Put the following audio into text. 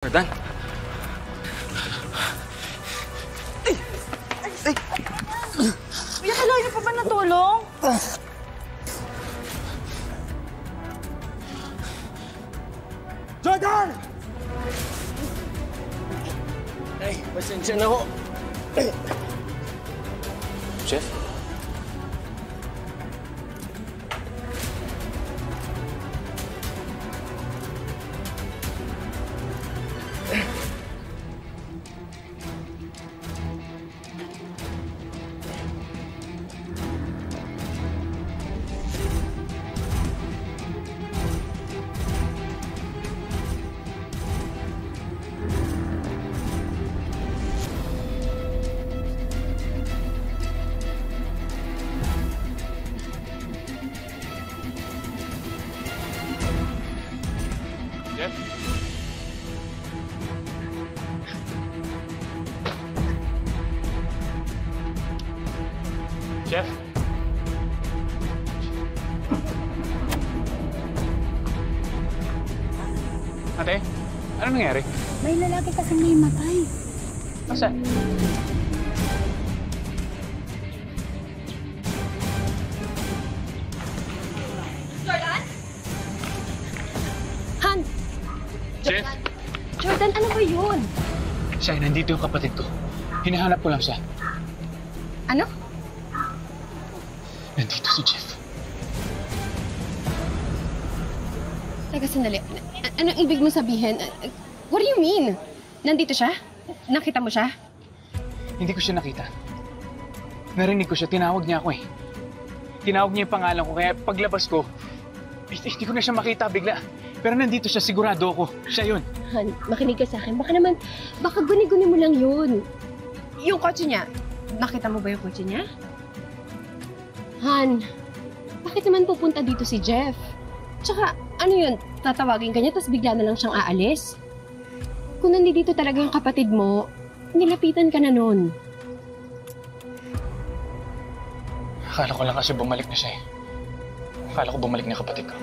Jordan! Ay! Ay! Kuya, kailangan niyo pa ba ng tulong? Jordan! Ay, pasensya na ho. Chef? Jeff? Jeff? Ate, ano nangyari? May lalaki kasing may matay. Asa? Jordan? Han! Jeff? Jordan, ano ba yun? Siya, nandito yung kapatid ko. Hinahanap ko lang siya. Ano? Nandito si Jeff. Teka, sandali. Anong ibig mo sabihin? What do you mean? Nandito siya? Nakita mo siya? Hindi ko siya nakita. Narinig ko siya, tinawag niya ako eh. Tinawag niya yung pangalan ko, kaya paglabas ko, hindi ko na siya makita bigla. Pero nandito siya, sigurado ako. Siya yun. Han, makinig ka sa akin. Baka guni-guni mo lang yun. Yung kotse niya, nakita mo ba yung kotse niya? Han, bakit naman pupunta dito si Jeff? Tsaka, ano yun, tatawagin ka niya, tapos bigla na lang siyang aalis? Kung nandito talaga yung kapatid mo, nilapitan ka na nun. Akala ko lang kasi bumalik na siya eh. Akala ko bumalik na kapatid ko.